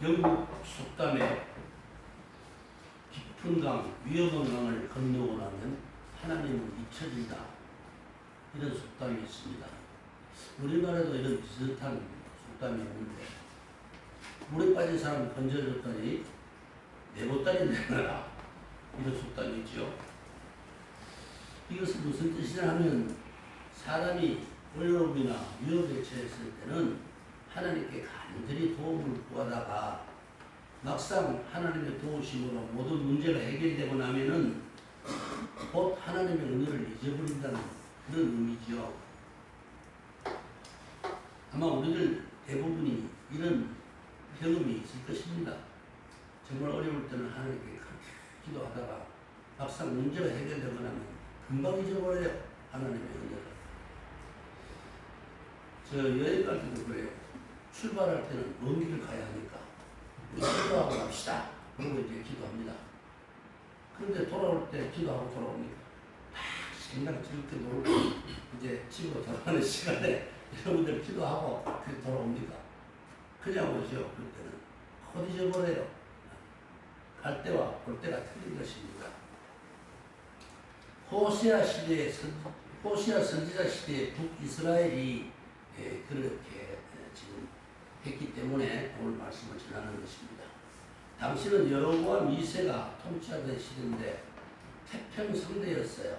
영국 속담에 깊은 강, 위험한 강을 건너고 나면 하나님은 잊혀진다. 이런 속담이 있습니다. 우리나라에도 이런 비슷한 속담이 있는데, 물에 빠진 사람 건져줬더니 내 보따리 내놔라. 이런 속담이 있죠. 이것은 무슨 뜻이냐 하면, 사람이 어려움이나 위협에 처했을 때는 하나님께 간절히 도움을 구하다가 막상 하나님의 도우심으로 모든 문제가 해결되고 나면은 곧 하나님의 은혜를 잊어버린다는 그런 의미지요. 아마 우리들 대부분이 이런 경험이 있을 것입니다. 정말 어려울 때는 하나님께 그렇게 기도하다가 막상 문제가 해결되고 나면 금방 잊어버려요. 하나님의 은혜를. 저 여행 갈 때도 그래요. 출발할 때는 먼 길을 가야 하니까 기도하고 갑시다. 그러고 이제 기도합니다. 그런데 돌아올 때 기도하고 돌아오니까 생각 즐겁게 놀고 이제 집으로 돌아가는 시간에 여러분들 기도하고 돌아옵니까? 그냥 오죠. 그럴 때는 곧 잊어버려요. 갈 때와 볼 때가 틀린 것입니다. 호시아 선지자 시대에 북이스라엘이 그렇게 지금 했기 때문에 오늘 말씀을 전하는 것입니다. 당시는 여로보암 2세가 통치하던 시대인데 태평성대였어요.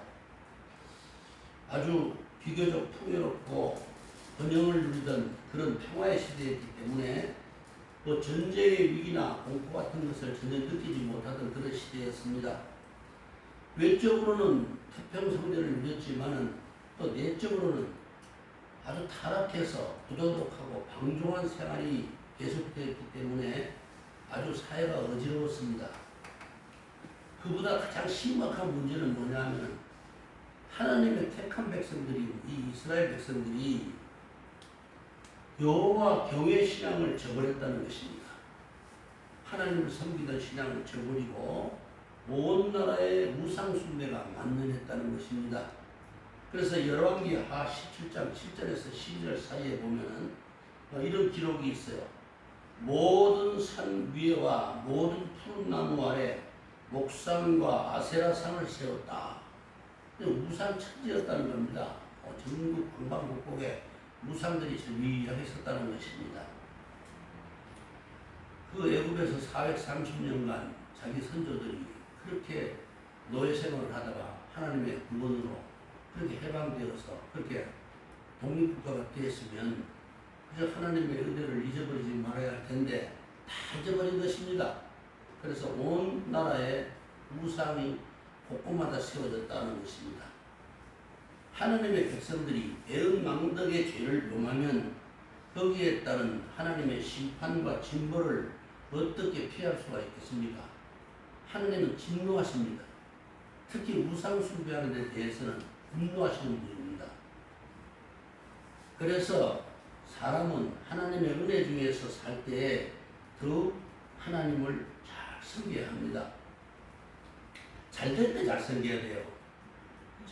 아주 비교적 풍요롭고 번영을 누리던 그런 평화의 시대였기 때문에 뭐 전쟁의 위기나 공포 같은 것을 전혀 느끼지 못하던 그런 시대였습니다. 외적으로는 태평성대를 누렸지만은 또 내적으로는 아주 타락해서 부도덕하고 방종한 생활이 계속되었기 때문에 아주 사회가 어지러웠습니다. 그보다 가장 심각한 문제는 뭐냐면 하나님의 택한 백성들이, 이 이스라엘 백성들이 여호와 경외 신앙을 저버렸다는 것입니다. 하나님을 섬기던 신앙을 저버리고 온 나라의 우상 숭배가 만연했다는 것입니다. 그래서 열왕기하 17장 7절에서 12절 사이에 보면은 이런 기록이 있어요. 모든 산 위에와 모든 푸른 나무 아래 목상과 아세라상을 세웠다. 우상 천지였다는 겁니다. 전국 방방곡곡에 무상들이 저위하게 있었다는 것입니다. 그 애굽에서 430년간 자기 선조들이 그렇게 노예 생활을 하다가 하나님의 구원으로 그렇게 해방되어서 그렇게 독립국가가 되었으면 그저 하나님의 은혜를 잊어버리지 말아야 할 텐데 다 잊어버린 것입니다. 그래서 온 나라에 우상이 곳곳마다 세워졌다는 것입니다. 하나님의 백성들이 애응망덕의 죄를 범하면 거기에 따른 하나님의 심판과 징벌을 어떻게 피할 수가 있겠습니까? 하나님은 진노하십니다. 특히 우상 숭배하는 데 대해서는 분노하시는 분입니다. 그래서 사람은 하나님의 은혜 중에서 살 때에 더욱 하나님을 잘 섬겨야 합니다. 잘 될 때 잘 섬겨야 돼요.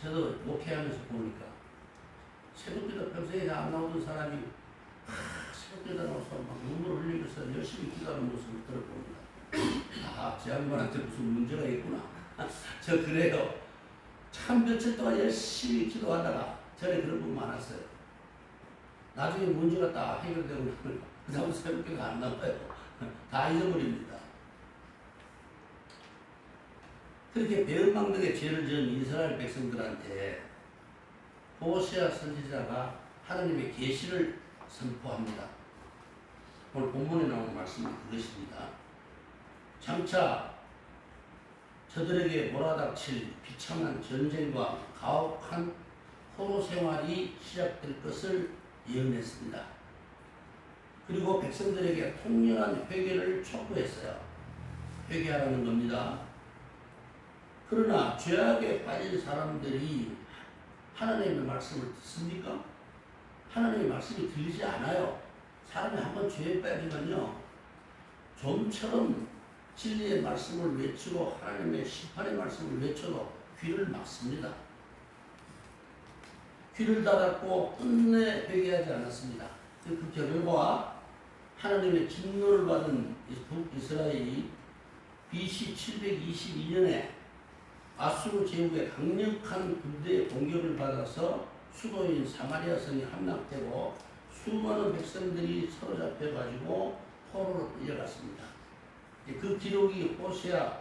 저도 목회하면서 보니까 새벽기도 평소에 안 나오던 사람이 새벽기도 나와서 막 눈물을 흘리면서 열심히 기도하는 모습을 들어봅니다. 제 양반한테 무슨 문제가 있구나. 저 그래요. 참 며칠 동안 열심히 기도하다가 전에 그런 분 많았어요. 나중에 문제가 다 해결되고 나면 그 다음 새벽기가 안 나와요. 다 잊어버립니다. 그렇게 배은망덕의 죄를 지은 이스라엘 백성들한테 호세아 선지자가 하나님의 계시를 선포합니다. 오늘 본문에 나오는 말씀이 그것입니다. 장차 저들에게 몰아닥칠 비참한 전쟁과 가혹한 포로 생활이 시작될 것을 예언했습니다. 그리고 백성들에게 통렬한 회개를 촉구했어요. 회개하라는 겁니다. 그러나 죄악에 빠진 사람들이 하나님의 말씀을 듣습니까? 하나님의 말씀이 들리지 않아요. 사람이 한번 죄에 빠지면요, 좀처럼 진리의 말씀을 외치고 하나님의 심판의 말씀을 외쳐도 귀를 막습니다. 귀를 닫았고 끝내 회개하지 않았습니다. 그 결과 하나님의 진노를 받은 북이스라엘이 BC 722년에 아수르 제국의 강력한 군대의 공격을 받아서 수도인 사마리아 성이 함락되고 수많은 백성들이 사로잡혀가지고 포로로 끌려갔습니다. 그 기록이 호세아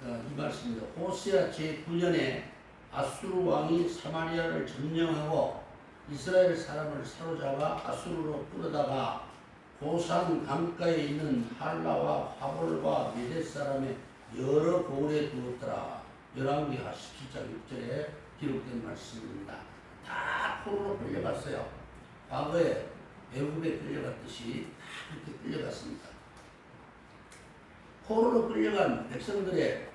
이 말씀입니다. 호세아 제9년에 아수르 왕이 사마리아를 점령하고 이스라엘 사람을 사로잡아 아수르로 끌어다가 고산 강가에 있는 할라와 화볼과 메대 사람의 여러 고을에 두었더라. 열왕기하 17장 6절에 기록된 말씀입니다. 다 포로로 끌려갔어요. 과거에 애굽에 끌려갔듯이 다 그렇게 끌려갔습니다. 포로로 끌려간 백성들의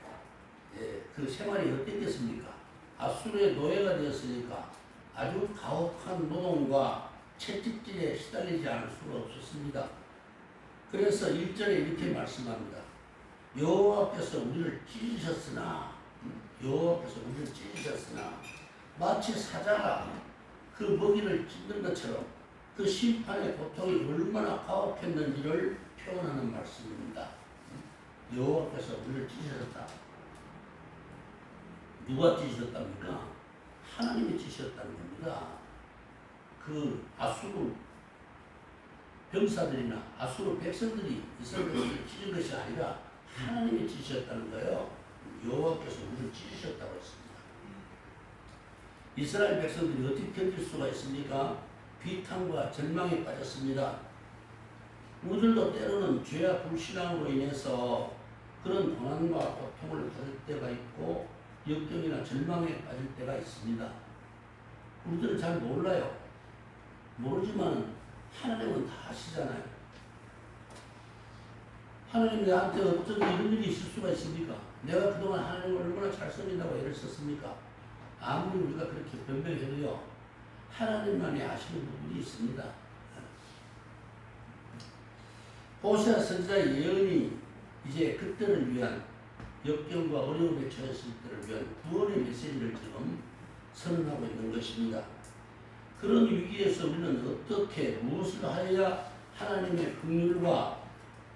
그 생활이 어땠겠습니까? 아수르의 노예가 되었으니까 아주 가혹한 노동과 채찍질에 시달리지 않을 수가 없었습니다. 그래서 1절에 이렇게 말씀합니다. 여호와께서 우리를 찢으셨으나 마치 사자가 그 먹이를 찢는 것처럼 그 심판의 고통이 얼마나 가혹했는지를 표현하는 말씀입니다. 여호와께서 우리를 찢으셨다. 누가 찢으셨답니까? 하나님이 찢으셨다는 겁니다. 그 아수르 병사들이나 아수르 백성들이 이스라엘 백성들을 찢은 것이 아니라 하나님이 찢으셨다는 거예요. 여호와께서 우리를 찢으셨다고 했습니다. 이스라엘 백성들이 어떻게 견딜 수가 있습니까? 비탄과 절망에 빠졌습니다. 우리들도 때로는 죄와 불신앙으로 인해서 그런 고난과 고통을 받을 때가 있고 역경이나 절망에 빠질 때가 있습니다. 우리들은 잘 몰라요. 모르지만 하나님은 다 아시잖아요. 하나님이 나한테 어떤 이런 일이 있을 수가 있습니까? 내가 그동안 하나님을 얼마나 잘 섬긴다고 애를 썼습니까? 아무리 우리가 그렇게 변명해도요, 하나님만이 아시는 부분이 있습니다. 호세아 선지자의 예언이 이제 그때를 위한 역경과 어려움에 처했을 때를 위한 구원의 메시지를 지금 선언하고 있는 것입니다. 그런 위기에서 우리는 어떻게 무엇을 하여야 하나님의 긍휼과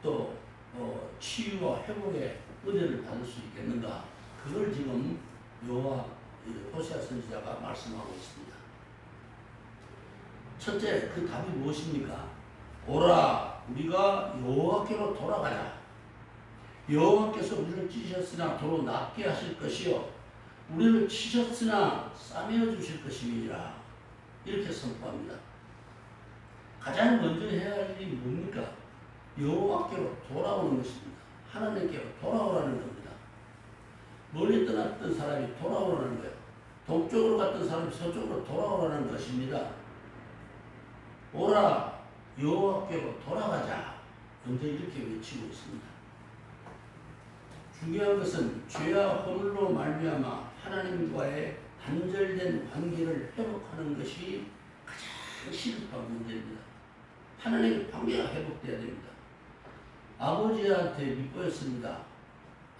또 치유와 회복의 은혜를 받을 수 있겠는가? 그걸 지금 호세아 선지자가 말씀하고 있습니다. 첫째, 그 답이 무엇입니까? 오라, 우리가 여호와께로 돌아가자. 여호와께서 우리를 찢으셨으나 도로 낫게 하실 것이요 우리를 치셨으나 싸매어 주실 것임이니라. 이렇게 선포합니다. 가장 먼저 해야 할 일이 뭡니까? 여호와께로 돌아오는 것입니다. 하나님께로 돌아오라는 겁니다. 멀리 떠났던 사람이 돌아오라는 거예요. 동쪽으로 갔던 사람이 서쪽으로 돌아오라는 것입니다. 오라, 여호와께로 돌아가자. 먼저 이렇게 외치고 있습니다. 중요한 것은 죄와 허물로 말미암아 하나님과의 단절된 관계를 회복하는 것이 가장 시급한 문제입니다. 하나님의 관계가 회복돼야 됩니다. 아버지한테 밑보였습니다.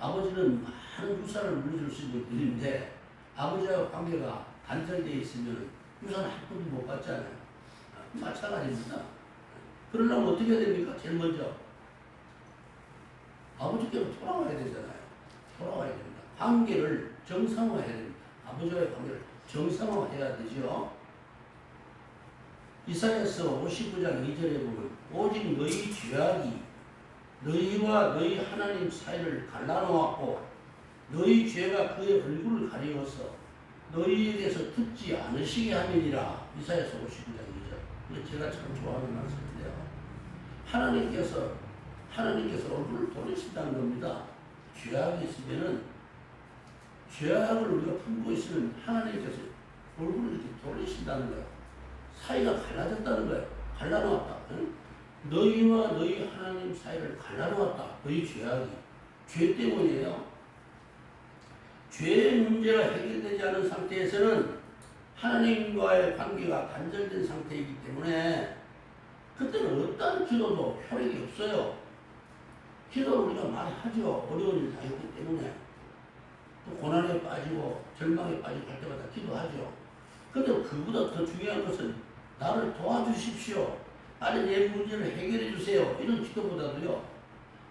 아버지는 많은 유산을 물려줄 수 있는 분인데 아버지와 관계가 단절되어 있으면 유산 한 푼도 못 받잖아요. 마찬가지입니다. 그러려면 어떻게 해야 됩니까? 제일 먼저 아버지께로 돌아와야 되잖아요. 돌아와야 됩니다. 관계를 정상화해야 됩니다. 아버지와의 관계를 정상화해야 되죠. 이사야서 59장 2절에 보면 오직 너희 죄악이 너희와 너희 하나님 사이를 갈라놓았고 너희 죄가 그의 얼굴을 가리워서 너희에게서 듣지 않으시게 함이니라. 이사야서 59장 2절. 이거 제가 참 좋아하는 말씀인데요. 하나님께서 얼굴을 돌리신다는 겁니다. 죄악이 있으면은 죄악을 우리가 품고 있으면 하나님께서 얼굴을 이렇게 돌리신다는 거예요. 사이가 갈라졌다는 거예요. 갈라놓았다. 응? 너희와 너희 하나님 사이를 갈라놓았다. 너희 죄악이. 죄 때문이에요. 죄의 문제가 해결되지 않은 상태에서는 하나님과의 관계가 단절된 상태이기 때문에 그때는 어떤 기도도 효력이 없어요. 기도를 우리가 많이 하죠. 어려운 일 다 있기 때문에. 또 고난에 빠지고 절망에 빠지고 할 때마다 기도하죠. 근데 그보다 더 중요한 것은 나를 도와주십시오. 아니 내 문제를 해결해 주세요. 이런 기도보다도요.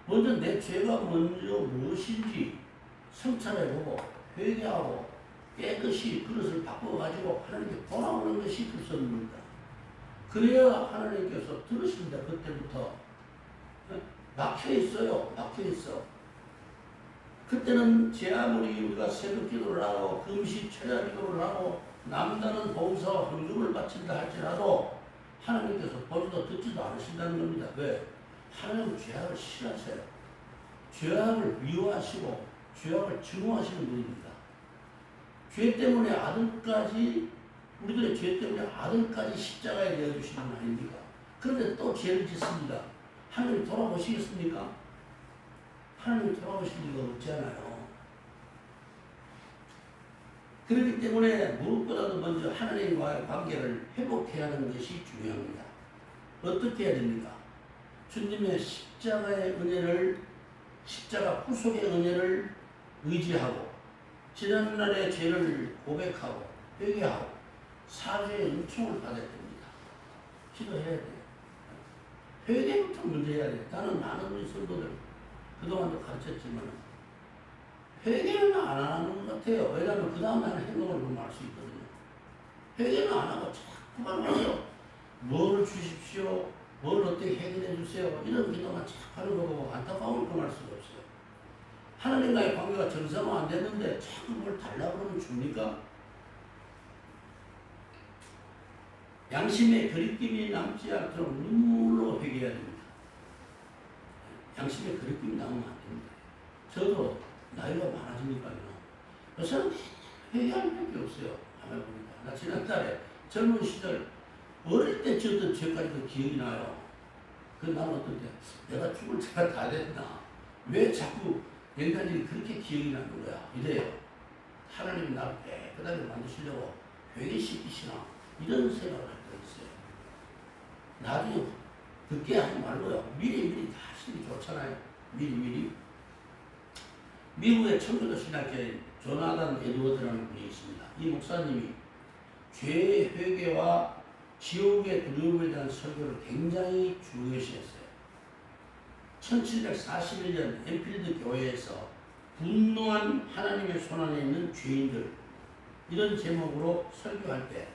먼저 내 죄가 먼저 무엇인지 성찰해보고 회개하고 깨끗이 그릇을 바꿔가지고 하나님께 돌아오는 것이 불선입니다. 그래야 하나님께서 들으십니다. 그때부터. 막혀있어요. 막혀있어. 그때는 제 아무리 우리가 새벽 기도를 하고 금식 철야 기도를 하고 남다른 봉사와 헌금을 바친다 할지라도 하나님께서 보지도 듣지도 않으신다는 겁니다. 왜? 하나님은 죄악을 싫어하세요. 죄악을 미워하시고 죄악을 증오하시는 분입니다. 죄 때문에 아들까지 우리들의 죄 때문에 아들까지 십자가에 내어주시는 분 아닙니까? 그런데 또 죄를 짓습니다. 하나님 돌아보시겠습니까? 하나님 돌아보실 리가 없잖아요. 그렇기 때문에 무엇보다도 먼저 하나님과의 관계를 회복해야 하는 것이 중요합니다. 어떻게 해야 됩니까? 주님의 십자가의 은혜를, 십자가 후속의 은혜를 의지하고 지난날의 죄를 고백하고 회개하고 사죄의 은총을 받아야 됩니다. 기도해야 돼요. 회개부터 먼저 해야 돼요. 나는 우리 성도들 그동안도 가르쳤지만 회개는 안 하는 것 같아요. 왜냐하면 그 다음에 하는 행동을 보면 알 수 있거든요. 회개는 안 하고 자꾸만 와서 뭘 주십시오, 뭘 어떻게 해결해 주세요 이런 기도만 자꾸 하는 거 보고 안타까움을 금할 수가 없어요. 하나님과의 관계가 정상화 안 됐는데 자꾸 뭘 달라고 그러면 줍니까? 양심의 거리낌이 남지 않도록 눈물로 회개해야 됩니다. 양심의 거리낌이 남으면 안 됩니다. 저도 나이가 많아지니까요. 요새는 회개할 밖에 없어요. 아마 보니까. 나 지난달에 젊은 시절 어릴 때 지었던 죄까지도 기억이 나요. 나는 어떤 때 내가 죽을 때가 다 됐나? 왜 자꾸 인간들이 그렇게 기억이 나는 거야? 이래요. 하나님이 나를 깨끗하게 만드시려고 회개시키시나? 이런 생각을 할 때가 있어요. 나중에 듣게 하지 말고요. 미리 다 하시는 게 좋잖아요. 미리. 미국의 청교도 신학교에 조나단 에드워드라는 분이 있습니다. 이 목사님이 죄의 회개와 지옥의 두려움에 대한 설교를 굉장히 중요시했어요. 1741년 엔필드 교회에서 분노한 하나님의 손안에 있는 죄인들 이런 제목으로 설교할 때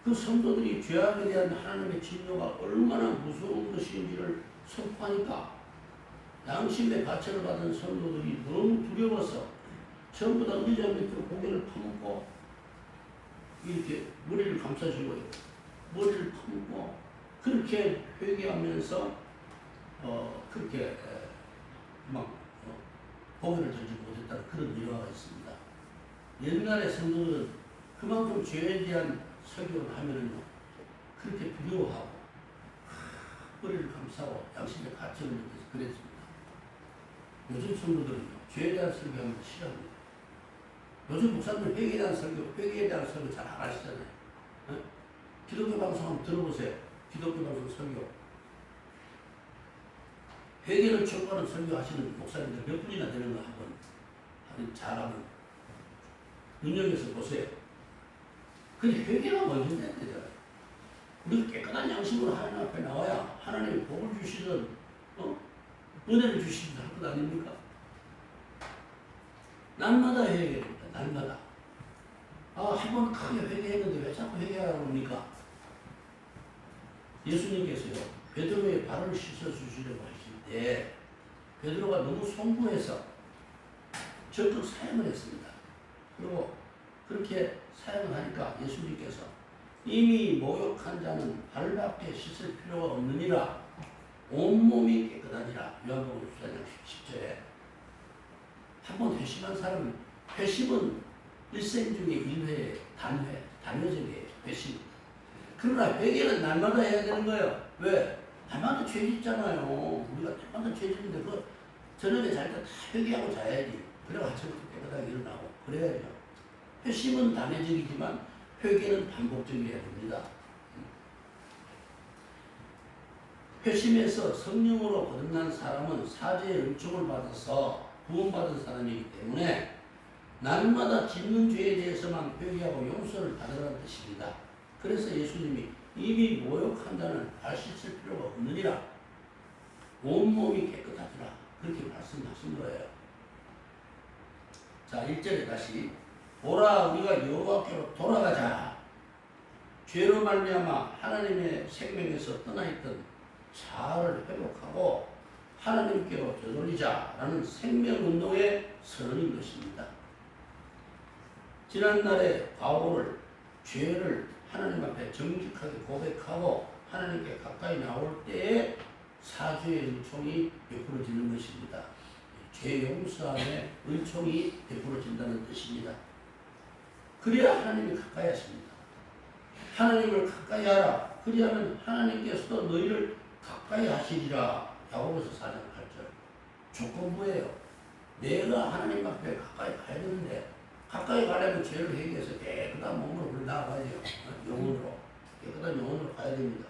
그 성도들이 죄악에 대한 하나님의 진노가 얼마나 무서운 것인지를 선포하니까 양심의 가책을 받은 성도들이 너무 두려워서 전부 다 의자 밑으로 고개를 퍼묻고 이렇게 머리를 감싸주고 머리를 퍼묻고 그렇게 회개하면서 그렇게 고개를 들지 못했다는 그런 일화가 있습니다. 옛날의 성도들은 그만큼 죄에 대한 설교를 하면은요 그렇게 두려워하고 머리를 감싸고 양심의 가책을 느껴서 그랬습니다. 요즘 성도들은요 죄에 대한 설교하면 싫어합니다. 요즘 목사님들 회개에 대한 설교 잘 안 하시잖아요. 기독교 방송 한번 들어보세요. 기독교 방송 설교. 회개를 촉구하는 설교하시는 목사님들 몇 분이나 되는가 한번 잘하면 눈여겨서 보세요. 근데 회개가 먼저인데 되잖아요. 우리가 깨끗한 양심으로 하나님 앞에 나와야 하나님이 복을 주시든 은혜를 주시든 할 것 아닙니까? 날마다 회개합니다. 날마다. 한 번 크게 회개했는데 왜 자꾸 회개하라고 합니까? 예수님께서요 베드로의 발을 씻어주시려고 하실 때 베드로가 너무 송구해서 적극 사용을 했습니다. 그리고 그렇게 사용을 하니까 예수님께서 이미 목욕한 자는 발밖에 씻을 필요가 없느니라 온몸이 깨끗하니라. 요한복음 14장 10절에 한 번 회심한 사람은 회심은 일생 중에 1회 단회적이에요. 회심. 그러나 회개는 날마다 해야 되는 거예요. 왜? 날마다 죄 짓잖아요. 우리가 날마다 죄 짓는데 그 저녁에 잘 때 다 회개하고 자야지. 그래야 아침부터 깨끗하게 일어나고 그래야죠. 회심은 단회적이지만 회개는 반복적이어야 됩니다. 회심에서 성령으로 거듭난 사람은 사죄의 은총을 받아서 구원받은 사람이기 때문에 날마다 짓는 죄에 대해서만 회개하고 용서를 받으라는 뜻입니다. 그래서 예수님이 이미 모욕한다는 발 씻을 필요가 없느니라. 온몸이 깨끗하더라. 그렇게 말씀하신 거예요. 자, 1절에 다시 보라 우리가 여호와께로 돌아가자. 죄로 말미암아 하나님의 생명에서 떠나 있던 자아를 회복하고 하나님께로 되돌리자라는 생명운동의 선언인 것입니다. 지난날에 바울을 죄를 하나님 앞에 정직하게 고백하고 하나님께 가까이 나올 때에 사죄의 은총이 베풀어지는 것입니다. 죄 용서함의 은총이 베풀어진다는 뜻입니다. 그래야 하나님이 가까이 하십니다. 하나님을 가까이 하라. 그리하면 하나님께서도 너희를 가까이 하시리라. 야고보서 4장 8절. 조건부예요. 내가 하나님 앞에 가까이 가야 되는데 가까이 가려면 죄를 회개해서 깨끗한 몸으로 나아가야죠. 영혼으로. 깨끗한 영혼으로 가야 됩니다.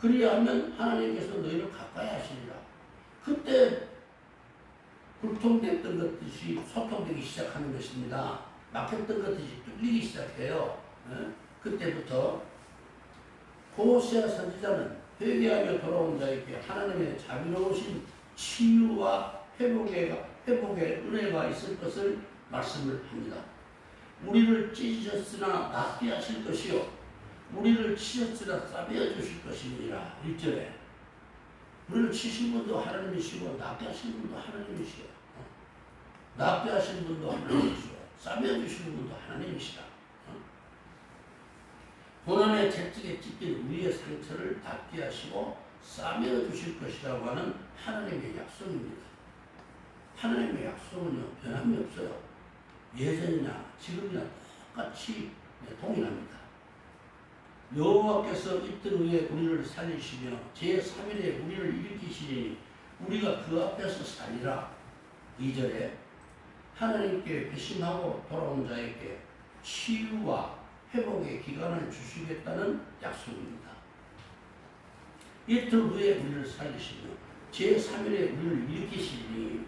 그리하면 하나님께서 너희를 가까이 하시리라. 그때 불통됐던 것듯이 소통되기 시작하는 것입니다. 막혔던 것들이 뚫리기 시작해요. 그때부터 호세아 선지자는 회개하며 돌아온 자에게 하나님의 자비로우신 치유와 회복의 은혜가 있을 것을 말씀을 합니다. 우리를 찢으셨으나 낫게 하실 것이요 우리를 치셨으나 싸매어 주실 것이니라. 1절에 우리를 치신 분도 하나님이시고 낫게 하신 분도 하나님이시고 낫게 하신 분도 하나님이시고 싸매어 주시는 분도 하나님이시라. 고난의 채찍에 찢긴 우리의 상처를 낫게 하시고 싸매어 주실 것이라고 하는 하나님의 약속입니다. 하나님의 약속은요 변함이 없어요. 예전이나 지금이나 똑같이 동일합니다. 여호와께서 이틀 후에 우리를 살리시며 제3일에 우리를 일으키시니 우리가 그 앞에서 살리라. 2절에 하나님께 회심하고 돌아온 자에게 치유와 회복의 기간을 주시겠다는 약속입니다. 이틀 후에 우리를 살리시며 제3일에 우리를 일으키시니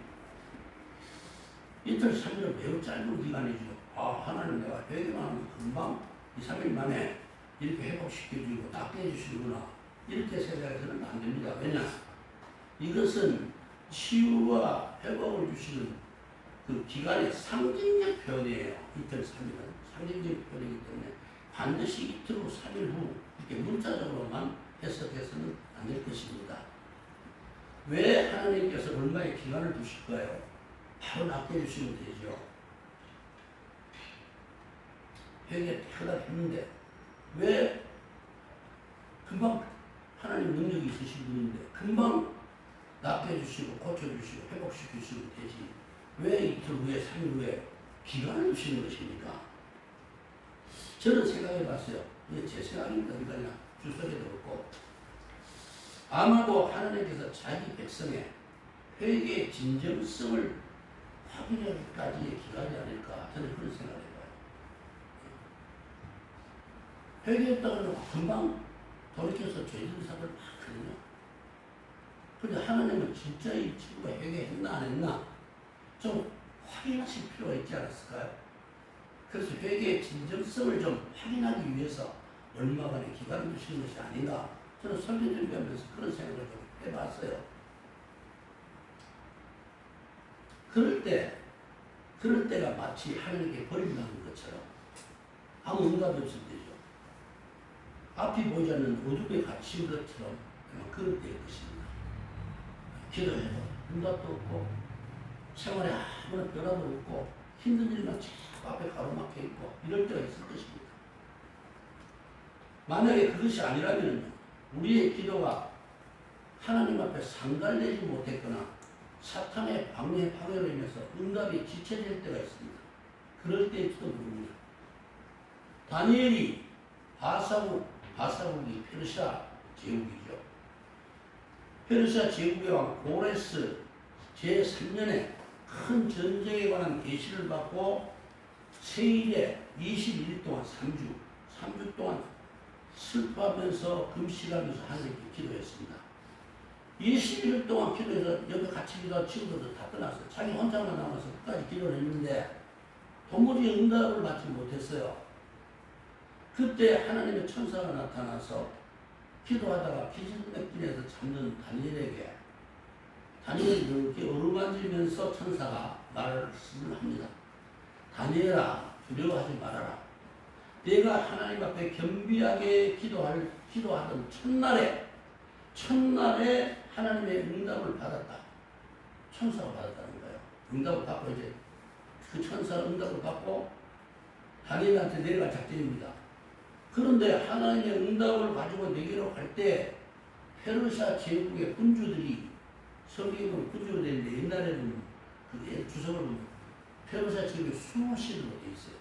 이틀 3일은 매우 짧은 기간이죠. 하나님 내가 회개만 하면 금방 2, 3일 만에 이렇게 회복시켜주고 낫게 해주시구나. 이렇게 생각해서는 안 됩니다. 왜냐? 이것은 치유와 회복을 주시는 그 기간의 상징적 표현이에요. 이틀 3일은 상징적 표현이기 때문에 반드시 이틀 후 3일 후 이렇게 문자적으로만 해석해서는 안 될 것입니다. 왜 하나님께서 얼마의 기간을 두실까요? 바로 낫게 해주시면 되죠. 회개 타락했는데 왜 금방 하나님 능력이 있으신 분인데 금방 낫게 해주시고 고쳐주시고 회복시키시면 되지. 왜 이틀 후에 3일 후에 기간을 주시는 것입니까? 저는 생각해 봤어요. 이게 제 생각입니다. 그러니까 주석에도 없고 아마도 하나님께서 자기 백성의 회개의 진정성을 확인하기까지의 기간이 아닐까 저는 그런 생각을 해봐요. 회개했다고 금방 돌이켜서 죄진 사람들 많거든요. 그런데 하나님은 진짜 이 친구가 회개했나 안 했나 좀 확인하실 필요가 있지 않았을까요? 그래서 회개의 진정성을 좀 확인하기 위해서 얼마간의 기간을 두시는 것이 아닌가 저는 설교 준비하면서 그런 생각을 좀 해봤어요. 그럴 때가 마치 하나님께 버림당한 것처럼 아무 응답이 없을 때죠. 앞이 보이지 않는 어둠에 갇힌 것처럼 그럴 때일 것입니다. 기도해도 응답도 없고 생활에 아무런 변화도 없고 힘든 일만 자꾸 앞에 가로막혀 있고 이럴 때가 있을 것입니다. 만약에 그것이 아니라면 우리의 기도가 하나님 앞에 상달되지 못했거나 사탄의 방해로 인해서 응답이 지체될 때가 있습니다. 그럴 때일지도 모릅니다. 다니엘이 바사국이 페르시아 제국이죠. 페르시아 제국의 왕 고레스 제3년에 큰 전쟁에 관한 계시를 받고 세일에 21일 동안 3주 동안 슬퍼하면서 금식하면서 하나님께 기도했습니다. 21일 동안 기도해서 옆에 같이 기도한 친구들도 다 떠났어요. 자기 혼자만 남아서 끝까지 기도를 했는데 도무지 응답을 받지 못했어요. 그때 하나님의 천사가 나타나서 기도하다가 기진맥진해서 잠든 다니엘에게 다니엘이 이렇게 어루만지면서 천사가 말씀을 합니다. 다니엘아, 두려워하지 말아라. 내가 하나님 앞에 겸비하게 기도하던 첫날에 하나님의 응답을 받았다. 천사가 받았다는 거예요. 응답을 받고 이제 그 천사가 응답을 받고 다니엘한테 내려갈 작전입니다. 그런데 하나님의 응답을 가지고 내게로 갈 때 페르시아 제국의 군주들이 성경은 군주가 되는데 옛날에는 그 주석을 보면 페르시아 제국의 수호신으로 되어 있어요.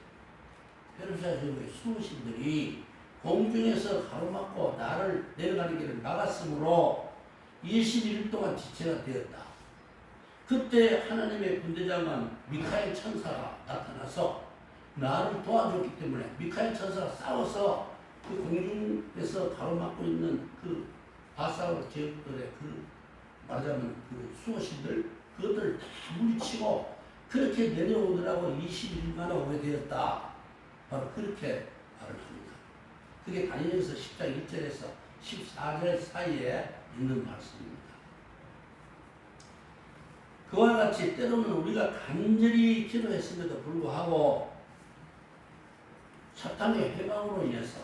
페르시아 제국의 수호신들이 공중에서 가로막고 나를 내려가는 길을 막았으므로 21일 동안 지체가 되었다. 그때 하나님의 군대장관 미카엘 천사가 나타나서 나를 도와줬기 때문에 미카엘 천사가 싸워서 그 공중에서 가로막고 있는 그 바사울 제국들의 그 말하자면 그 수호신들 그것들을 다 물리치고 그렇게 내려오더라고 21일 만에 오게 되었다. 바로 그렇게 말을 합니다. 그게 다니엘서 10장 1절에서 14절 사이에 있는 말씀입니다. 그와 같이 때로는 우리가 간절히 기도했음에도 불구하고 사탄의 해방으로 인해서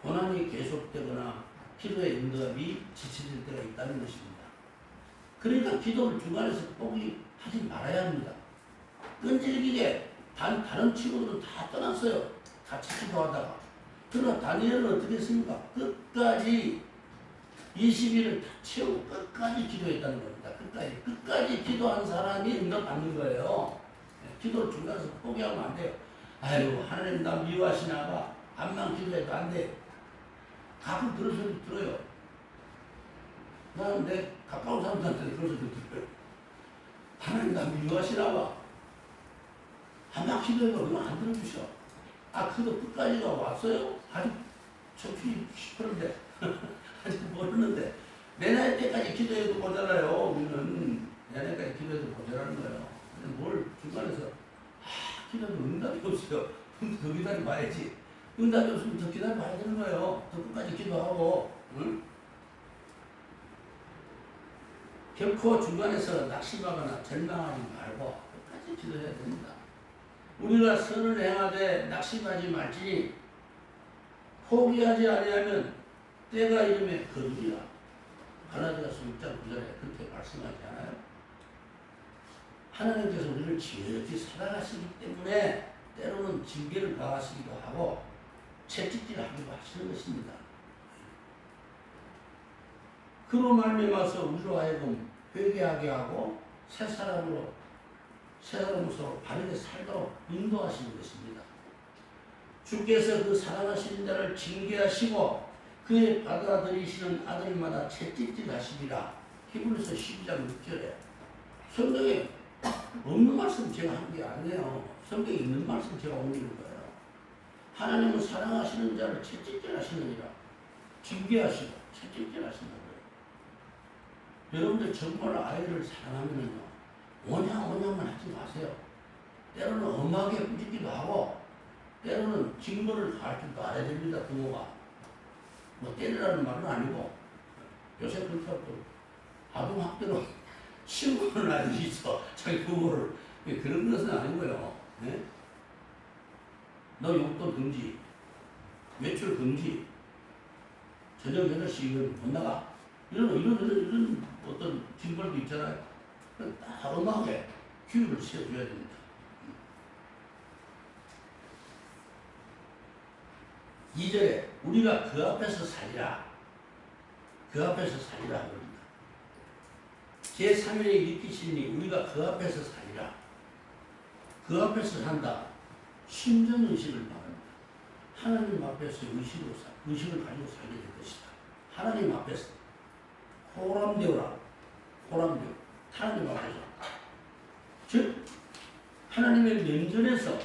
고난이 계속되거나 기도의 응답이 지체될 때가 있다는 것입니다. 그러니까 기도를 중간에서 포기하지 말아야 합니다. 끈질기게 다른 친구들은 다 떠났어요. 같이 기도하다가. 그러나 다니엘은 어떻게 했습니까? 끝까지 20일을 다 채우고 끝까지 기도했다는 겁니다. 끝까지 기도한 사람이 응답받는 거예요. 기도를 중간에서 포기하면 안 돼요. 아이고 하나님 나 미워하시나 봐. 암만 기도해도 안 돼. 가끔 그런 소리 들어요. 나는 내 가까운 사람들한테 그런 소리 들어요. 하나님 나 미워하시나 봐. 암만 기도해도 그거 안 들어주셔. 아 그도 끝까지가 왔어요? 아직 접히 싶은데 아직 모르는데 내 나이 때까지 기도해도 모자라요. 우리는 내 나이까지 기도해도 모자라는 거예요. 뭘 중간에서 기도도 응답이 없어요. 더 기다려봐야지. 응답이 없으면 더 기다려봐야 되는 거예요. 더 끝까지 기도하고 응? 결코 중간에서 낙심하거나 절망하지 말고 끝까지 기도해야 됩니다. 우리가 선을 행하되 낙심하지 말지니 포기하지 아니하면 때가 이름에 거두리라. 갈라디아서 6장 9절에 그렇게 말씀하지 않아요? 하나님께서 우리를 지혜롭게 사랑하시기 때문에 때로는 징계를 가하시기도 하고 채찍질하기도 하시는 것입니다. 그로 말미암아서 우리로 하여금 회개하게 하고 새 사람으로 바르게 살도록 인도하시는 것입니다. 주께서 그 사랑하시는 자를 징계하시고 그의 받아들이시는 아들마다 채찍질하시리라. 히브리서 12장 6절에 성경에 없는 말씀 제가 한 게 아니에요. 성경에 있는 말씀 제가 옮기는 거예요. 하나님은 사랑하시는 자를 채찍질하시느니라. 징계하시고 채찍질하시는 거예요. 여러분들 정말 아이를 사랑하면요 오냥오냥만 하지 마세요. 때로는 엄하게 꾸짖기도 하고 때로는 징벌을 가할 줄도 알아야 됩니다. 부모가 뭐 때리라는 말은 아니고 요새 그렇게 하고 아동학대로 신고하는 아이들이 있어. 자기 부모를 그런 것은 아니고요. 네? 너 용돈 금지, 외출 금지, 저녁 8시면 못 나가. 이런 어떤 징벌도 있잖아요. 딱 엄하게 규율을 세워줘야 됩니다. 이절에 우리가 그 앞에서 살리라. 그 앞에서 살리라 합니다. 제3일에 일으키시니 우리가 그 앞에서 살리라. 그 앞에서 산다. 신전의식을 말합니다. 하나님 앞에서 의식을 가지고 살게 될 것이다. 하나님 앞에서 호람되오라. 호람되오. 하나님 앞에서. 즉 하나님의 면전에서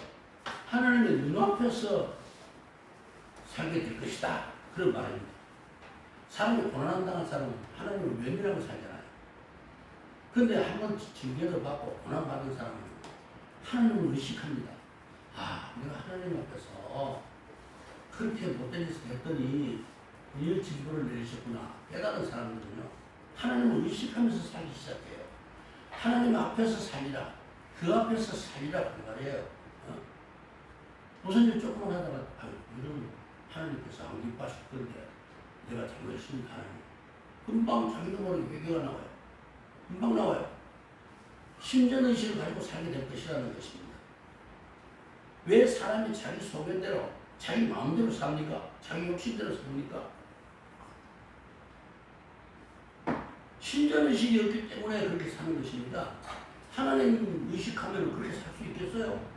하나님의 눈앞에서 살게 될 것이다. 그런 말입니다. 사람이 고난당한 사람은 하나님을 외면하고 살잖아요. 그런데 한번 징계를 받고 고난받은 사람은 하나님을 의식합니다. 아, 내가 하나님 앞에서 그렇게 못된 짓을 했더니 우리의 진보를 내리셨구나 깨달은 사람들은요 하나님을 의식하면서 살기 시작해요. 하나님 앞에서 살리라. 그 앞에서 살리라 그 말이에요. 무슨 일 조금만 하다가 이런 하나님께서 안 기뻐하실 건데 내가 잘못했습니다 하나님. 금방 자기도 모르게 회개가 나와요. 금방 나와요. 신전의식을 가지고 살게 될 것이라는 것입니다. 왜 사람이 자기 소견대로 자기 마음대로 삽니까? 자기 욕심대로 삽니까? 신전의식이 없기 때문에 그렇게 사는 것입니다. 하나님 의식하면 그렇게 살 수 있겠어요?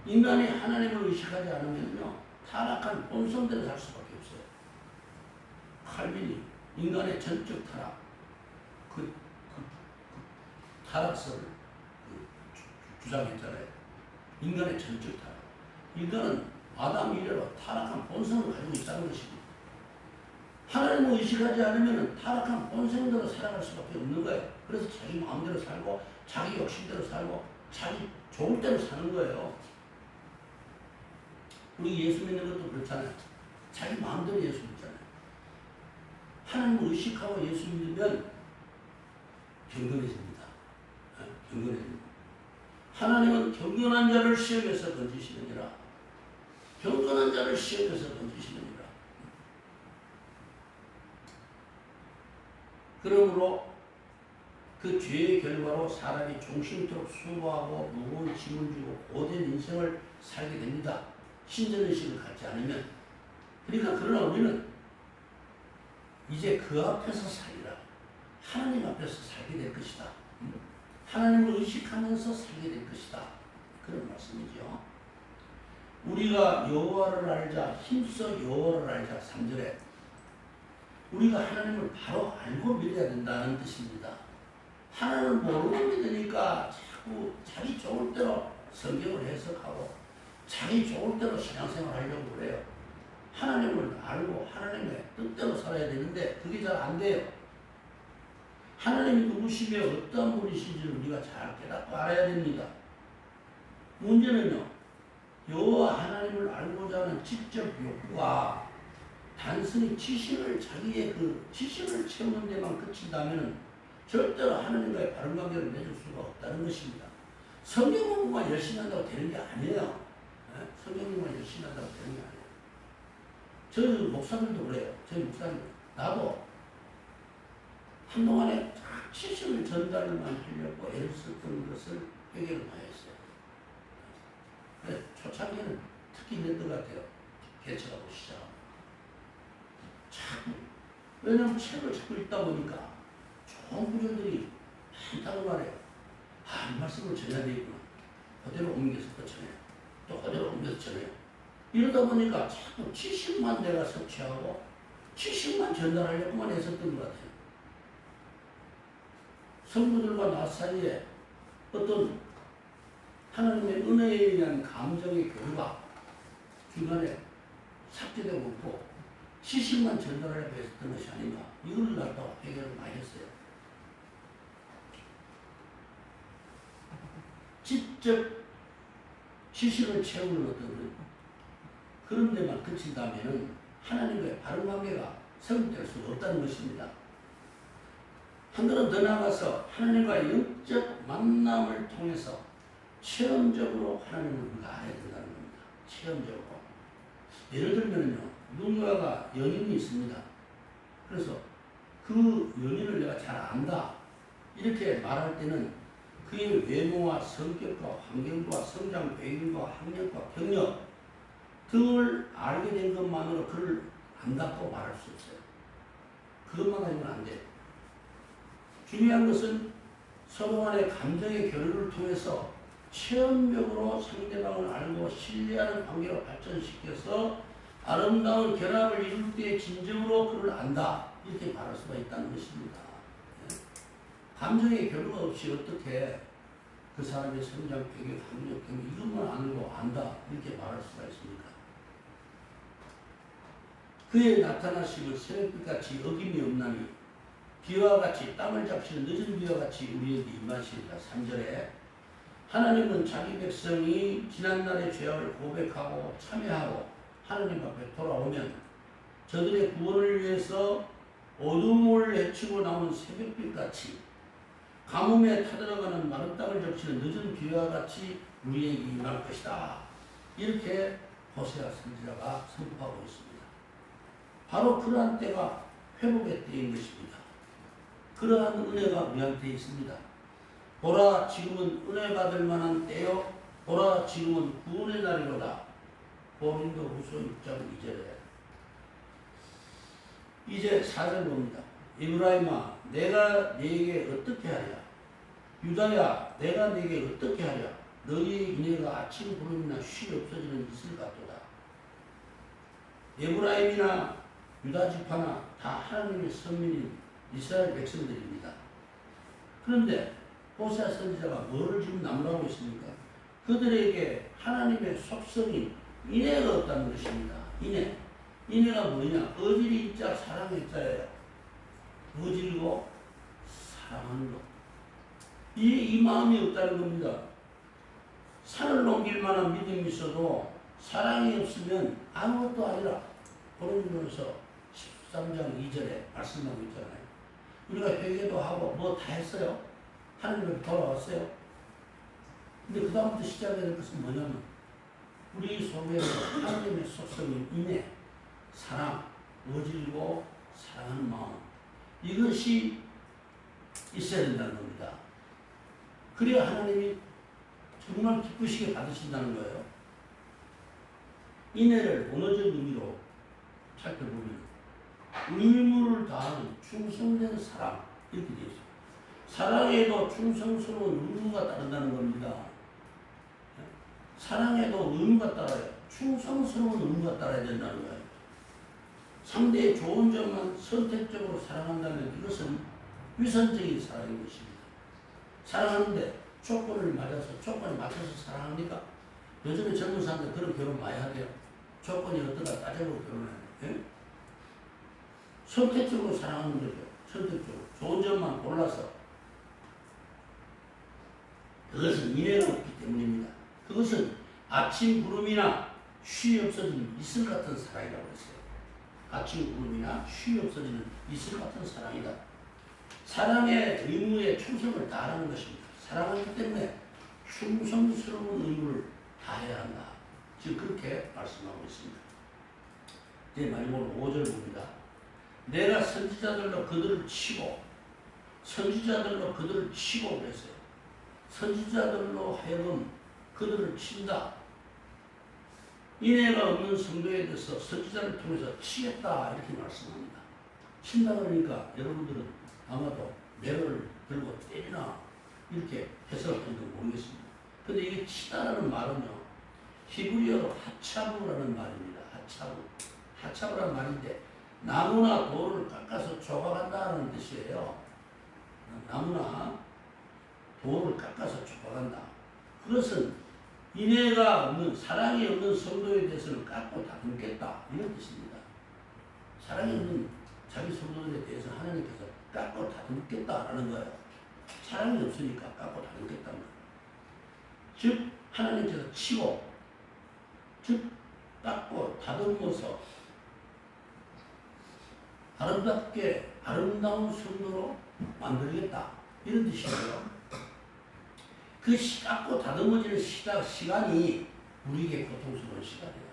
인간이 하나님을 의식하지 않으면요 타락한 본성대로 살 수밖에 없어요. 칼빈이 인간의 전적 타락 그 타락성을 주장했잖아요. 인간의 전적 타락. 인간은 아담 이래로 타락한 본성을 가지고 있다는 것입니다. 하나님을 의식하지 않으면 타락한 본성대로 살아갈 수밖에 없는 거예요. 그래서 자기 마음대로 살고 자기 욕심대로 살고 자기 좋을 대로 사는 거예요. 우리 예수 믿는 것도 그렇잖아요. 자기 마음대로 예수 믿잖아요. 하나님을 의식하고 예수 믿으면 경건해집니다. 경건해집니다. 하나님은 경건한 자를 시험에서 건지시느니라. 경건한 자를 시험에서 건지시느니라. 그러므로 그 죄의 결과로 사람이 종신토록 수고하고 무거운 짐을 지고 고된 인생을 살게 됩니다. 신전의식을 갖지 않으면. 그러니까 그러나 우리는 이제 그 앞에서 살리라. 하나님 앞에서 살게 될 것이다. 하나님을 의식하면서 살게 될 것이다. 그런 말씀이죠. 우리가 여호와를 알자 힘써 여호와를 알자 3절에 우리가 하나님을 바로 알고 믿어야 된다는 뜻입니다. 하나님을 모르고 믿으니까 자꾸 자기 좋을 대로 성경을 해석하고 자기 좋을 대로 신앙생활 하려고 그래요. 하나님을 알고 하나님의 뜻대로 살아야 되는데 그게 잘 안 돼요. 하나님이 누구시며 어떤 분이신지를 우리가 잘 깨닫고 알아야 됩니다. 문제는요. 여호와 하나님을 알고자 하는 지적 욕구가 단순히 자기의 그 지식을 채우는 데만 그친다면 절대로 하나님과의 바른 관계를 맺을 수가 없다는 것입니다. 성경 공부만 열심히 한다고 되는 게 아니에요. 성경 공부만 열심히 한다고 되는 게 아니에요. 저희 목사들도 그래요. 저희 목사님 나도 한동안에 지식을 전달만 하려고 애를 썼던 것을 회개를 많이 했어요. 초창기에는 특히 힘든 것 같아요. 개척하고 시작하고. 참, 왜냐면 책을 자꾸 읽다 보니까 좋은 구절들이 많다고 말해요. 이 말씀을 전해야 되겠구나. 그대로 옮겨서 또 전해요. 또 그대로 옮겨서 전해요. 이러다 보니까 자꾸 지식만 내가 섭취하고 지식만 전달하려고만 했었던 것 같아요. 성도들과 나 사이에 어떤 하나님의 은혜에 의한 감정의 교류가 중간에 삭제되고 있고 지식만 전달하려고 했었던 것이 아닌가. 이걸 갖다가 해결을 많이 했어요. 직접 지식을 채우는 어떤 그런 데만 그친다면 하나님과의 바른 관계가 성립될 수가 없다는 것입니다. 한 걸음 더 나아가서 하나님과의 영적 만남을 통해서 체험적으로 하나님을 우리가 알아야 된다는 겁니다. 체험적으로. 예를 들면요, 누군가가 연인이 있습니다. 그래서 그 연인을 내가 잘 안다. 이렇게 말할 때는 그의 외모와 성격과 환경과 성장 배경과 학력과 경력 등을 알게 된 것만으로 그를 안다고 말할 수 없어요. 그것만 가지고는 안 돼요. 중요한 것은 서로 간의 감정의 교류를 통해서 체험적으로 상대방을 알고 신뢰하는 관계로 발전시켜서 아름다운 결합을 이룰 때 진정으로 그를 안다. 이렇게 말할 수가 있다는 것입니다. 감정의 교류가 없이 어떻게 그 사람의 성장, 배경, 학력, 경험 이것만 알고 안다. 이렇게 말할 수가 있습니까? 그의 나타나심을 새벽빛같이 어김이 없나니 비와 같이 땅을 잡시는 늦은 비와 같이 우리에게 임하시리라. 3절에 하나님은 자기 백성이 지난날의 죄악을 고백하고 참회하고 하나님 앞에 돌아오면 저들의 구원을 위해서 어둠을 헤치고 나온 새벽빛같이 가뭄에 타들어가는 마른 땅을 적시는 늦은 비와 같이 우리에게 임할 것이다. 이렇게 호세아 선지자가 선포하고 있습니다. 바로 그러한 때가 회복의 때인 것입니다. 그러한 은혜가 우리한테 있습니다. 보라 지금은 은혜 받을 만한 때요 보라 지금은 구원의 날이로다. 고린도후서 6장 2절에 이제 4절 봅니다. 이브라임아 내가 네게 어떻게 하랴 유다야 내가 네게 어떻게 하랴 너희의 인애가 아침 구름이나 쉬 없어지는 이슬 같도다. 에브라임이나 유다 지파나 다 하나님의 선민인 이스라엘 백성들입니다. 그런데 호세아 선지자가 뭐를 지금 남루하고 있습니까? 그들에게 하나님의 속성인 인애가 없다는 것입니다. 인애. 인애가 뭐냐? 어질이 있자 사랑의 자예요. 어질고 사랑하는 것. 이 마음이 없다는 겁니다. 산을 넘길 만한 믿음이 있어도 사랑이 없으면 아무것도 아니라 고린도전서 13장 2절에 말씀하고 있잖아요. 우리가 회개도 하고 뭐 다 했어요. 하나님을 돌아왔어요. 근데 그 다음부터 시작해야 될 것은 뭐냐면 우리 속에서 하나님의 속성인 인애, 사랑, 어질고 사랑하는 마음 이것이 있어야 된다는 겁니다. 그래야 하나님이 정말 기쁘시게 받으신다는 거예요. 인애를 언어적 의미로 살펴보면 의무를 다하는 충성된 사랑 이렇게 되어 있습니다. 사랑에도 충성스러운 의무가 따른다는 겁니다. 사랑에도 의무가 따라요. 충성스러운 의무가 따라야 된다는 거예요. 상대의 좋은 점만 선택적으로 사랑한다면 이것은 위선적인 사랑인 것입니다. 사랑하는데 조건에 맞춰서 사랑합니까? 요즘에 젊은 사람들 그런 결혼 많이 하대요. 조건이 어떠다 따져보고 결혼해요. 예? 선택적으로 사랑하는 거죠. 선택적으로. 좋은 점만 골라서. 그것은 인애가 없기 때문입니다. 그것은 아침 구름이나 쉬 없어지는 이슬 같은 사랑이라고 했어요. 아침 구름이나 쉬 없어지는 이슬 같은 사랑이다. 사랑의 의무에 충성을 다하는 것입니다. 사랑하기 때문에 충성스러운 의무를 다해야 한다. 지금 그렇게 말씀하고 있습니다. 이제 마지막으로 5절 봅니다. 내가 선지자들로 그들을 치고 그랬어요. 선지자들로 하여금 그들을 친다. 인애가 없는 성도에 대해서 선지자를 통해서 치겠다 이렇게 말씀합니다. 친다 그러니까 여러분들은 아마도 매를 들고 때리나 이렇게 해석할지도 모르겠습니다. 근데 이게 치다라는 말은요 히브리어로 하차부라는 말입니다. 하차부라는 말인데 나무나 돌을 깎아서 조각한다는 뜻이에요. 나무나 돌을 깎아서 조각한다. 그것은 인애가 없는 사랑이 없는 성도에 대해서는 깎고 다듬겠다 이런 뜻입니다. 사랑이 없는 자기 성도들에 대해서 하나님께서 깎고 다듬겠다라는 거예요. 사랑이 없으니까 깎고 다듬겠다는 거예요. 즉 하나님께서 치고 즉 깎고 다듬어서 아름답게 아름다운 성도로 만들겠다 이런 뜻이에요. 그 깎고 다듬어지는 시간이 우리에게 고통스러운 시간이에요.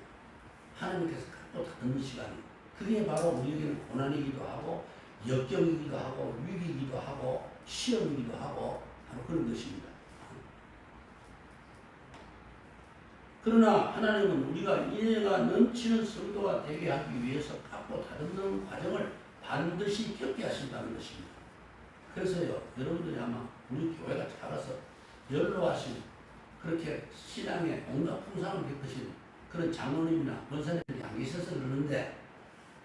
하나님께서 깎고 다듬는 시간이 그게 바로 우리에게는 고난이기도 하고 역경이기도 하고 위기이기도 하고 시험이기도 하고 바로 그런 것입니다. 그러나 하나님은 우리가 인애가 넘치는 성도가 되게 하기 위해서 깎고 다듬는 과정을 반드시 겪게 하신다는 것입니다. 그래서요 여러분들이 아마 우리 교회가 작아서 연로하신 그렇게 신앙에 온갖 풍상을 겪으신 그런 장로님이나 권사님들이 안 계셔서 그러는데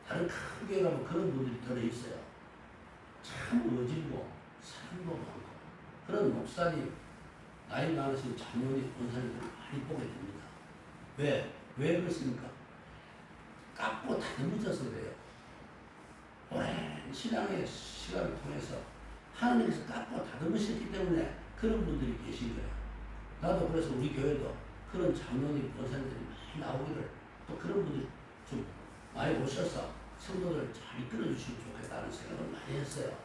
다른 큰 교회 가면 그런 분들이 들어있어요. 참 어질고 사랑도 많고 그런 목사님 나이 많으신 장로님 권사님들을 많이 보게 됩니다. 왜 그렇습니까? 깎고 다듬어져서 그래요. 오랜 신앙의 시간을 통해서 하나님께서 깎고 다듬으셨기 때문에 그런 분들이 계신 거예요. 나도 그래서 우리 교회도 그런 장로님, 권사님들이 많이 나오기를 또 그런 분들이 좀 많이 오셔서 성도들을 잘 이끌어 주시면 좋겠다는 생각을 많이 했어요.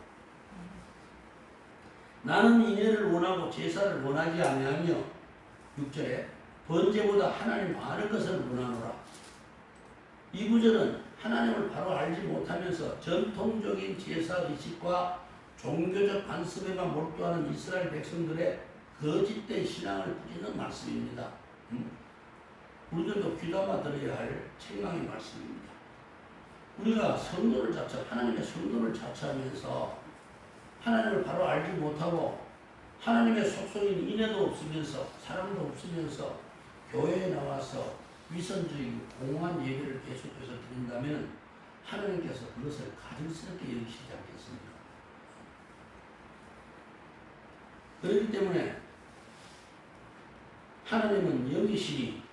나는 인애를 원하고 제사를 원하지 아니하며 6절에 번제보다 하나님 아는 것을 원하노라. 이 구절은 하나님을 바로 알지 못하면서 전통적인 제사 의식과 종교적 관습에만 몰두하는 이스라엘 백성들의 거짓된 신앙을 부리는 말씀입니다. 우리들도 귀담아 들어야 할 책망의 말씀입니다. 우리가 성도를 자처, 하나님의 성도를 자처하면서 하나님을 바로 알지 못하고 하나님의 속성인 인애도 없으면서 사랑도 없으면서 교회에 나와서 위선적이고 공허한 예배를 계속해서 드린다면 하나님께서 그것을 가증스럽게 여기시지 않겠습니까? 그렇기 때문에 하나님은 영이시니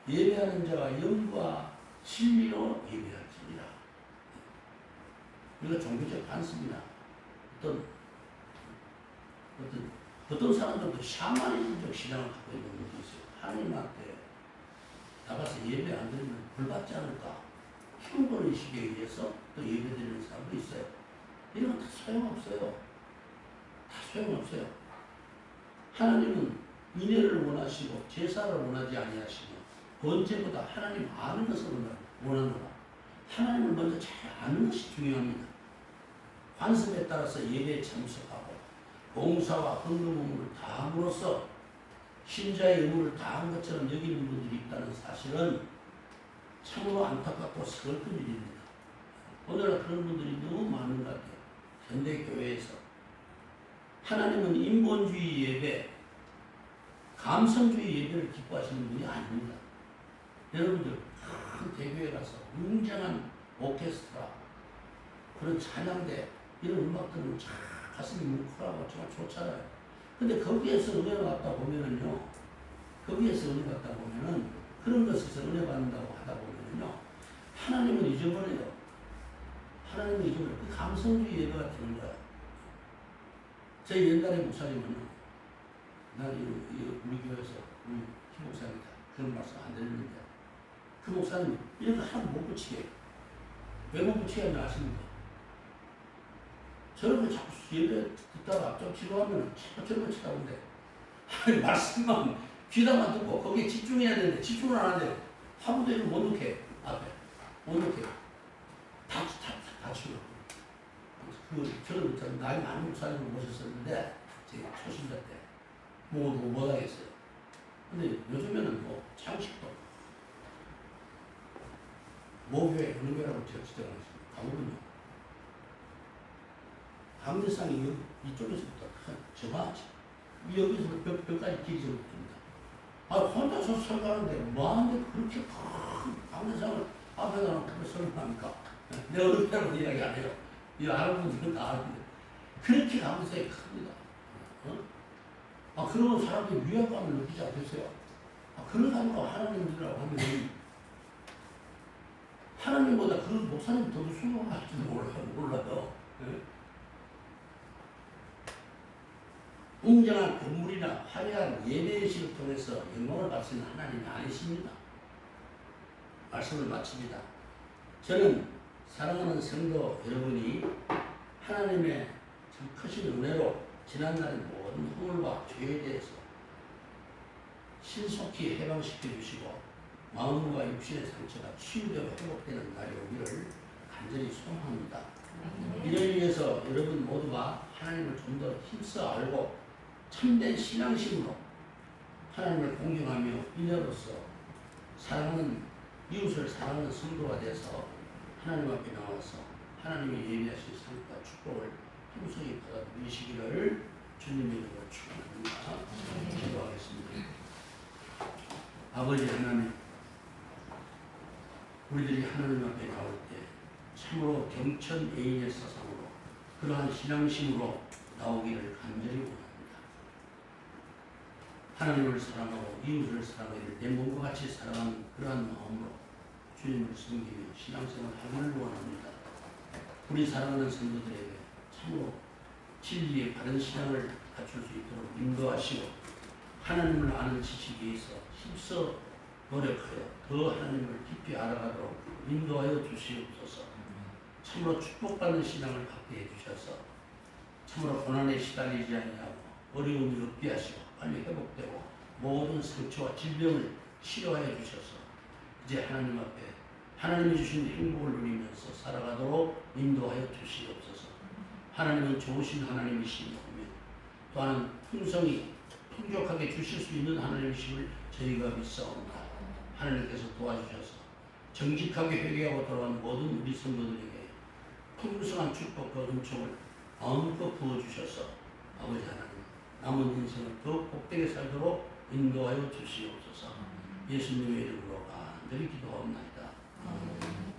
예배하는 자가 영과 진리로 예배할지니라. 우리가 종교적 관습이나 어떤 사람들도 샤머니즘적 신앙을 갖고 있는 것도 있어요. 하나님한테 나가서 예배 안 드리면 벌받지 않을까? 형벌 의식에 의해서 또 예배 드리는 사람도 있어요. 이런 건 다 소용없어요. 다 소용없어요. 하나님은 인애를 원하시고 제사를 원하지 아니하시고 번제보다 하나님 아는 것을 원하노라. 하나님을 먼저 잘 아는 것이 중요합니다. 관습에 따라서 예배에 참석하고 봉사와 헌금 의무를 다함으로써 신자의 의무를 다한 것처럼 여기는 분들이 있다는 사실은 참으로 안타깝고 슬픈 일입니다. 오늘날 그런 분들이 너무 많은 것 같아요. 현대교회에서. 하나님은 인본주의 예배, 감성주의 예배를 기뻐하시는 분이 아닙니다. 여러분들 큰 대교회 가서 웅장한 오케스트라, 그런 찬양대, 이런 음악들은 참 가슴이 뭉클하고 정말 좋잖아요. 근데 거기에서 은혜를 받다 보면은요, 거기에서 은혜 받다 보면은, 그런 것에서 은혜 받는다고 하다 보면은요, 하나님은 잊어버려요. 하나님은 잊어버려요. 그 감성주의 예배가 되는 거야. 저희 옛날에 목사님은, 난 우리 교회에서, 우리 김목사입니다. 그런 말씀 안 드리는데, 그 목사님, 이런 거 하나도 못 붙이게. 왜 못 붙이게 하는지 아십니까? 저렇게 자꾸 예배 듣다가 앞쪽 지루하면 자꾸 저렇게 치다본데, 말씀만 귀담아 듣고 거기에 집중해야 되는데 집중을 안 하는데 하루도 일을 못 넣게 앞에 못 넣게 다 치고. 저는 나이 많은 목사님을 모셨었는데 제 초신자 때 모두 못하겠어요. 근데 요즘에는 뭐 창식도 모교회 어느 교회라고 제가 지정을 했습니다. 가보면요, 강대상이 이쪽에서부터 저만하지. 여기서부터 벽까지 길이 좀 붙습니다. 혼자서 설교하는데 뭐하는데 그렇게 큰 강대상을 앞에다 놓고 설교합니까? 내가 어느 때라고 이야기 안 해요. 이 아는 분들은 다 아는데. 그렇게 강대상이 큽니다. 그러면 사람들이 위압감을 느끼지 않겠어요? 그런 사람과 하나님이라고 하면 하나님보다 그 목사님 더 수고할지도 몰라요. 웅장한 건물이나 화려한 예배의식을 통해서 영광을 받으시는 하나님이 아니십니다. 말씀을 마칩니다. 저는 사랑하는 성도 여러분이 하나님의 참 크신 은혜로 지난날의 모든 허물과 죄에 대해서 신속히 해방시켜 주시고 마음과 육신의 상처가 치유되고 회복되는 날이 오기를 간절히 소망합니다. 이를 위해서 여러분 모두가 하나님을 좀 더 힘써 알고 참된 신앙심으로 하나님을 공경하며 인여로서 사랑하는 이웃을 사랑하는 성도가 돼서 하나님 앞에 나와서 하나님의 예비하신 상과 축복을 풍성히 받아들이시기를 주님의 이름으로 축원합니다. 기도하겠습니다. 아버지 하나님, 우리들이 하나님 앞에 나올 때 참으로 경천애인의 사상으로 그러한 신앙심으로 나오기를 간절히 원합니다. 하나님을 사랑하고 이웃을 사랑하고 내 몸과 같이 사랑하는 그러한 마음으로 주님을 섬기며 신앙생활을 하기를 원합니다. 우리 사랑하는 성도들에게 참으로 진리의 바른 신앙을 갖출 수 있도록 인도하시고 하나님을 아는 지식에 있어 힘써 노력하여 더 하나님을 깊이 알아가도록 인도하여 주시옵소서. 참으로 축복받는 신앙을 갖게 해주셔서 참으로 고난에 시달리지 아니하고 어려움이 없게 하시고 빨리 회복되고 모든 상처와 질병을 치료하여 주셔서 이제 하나님 앞에 하나님이 주신 행복을 누리면서 살아가도록 인도하여 주시옵소서. 하나님은 좋으신 하나님이시며 또한 풍성히 풍족하게 주실 수 있는 하나님이심을 저희가 믿사옵니다. 하나님께서 도와주셔서 정직하게 회개하고 돌아온 모든 우리 성도들에게 풍성한 축복과 은총을 마음껏 부어주셔서 아버지 하나님 남은 인생을 더 복되게 살도록 인도하여 주시옵소서. 예수님의 이름으로 간절히 기도하옵나이다. 아멘.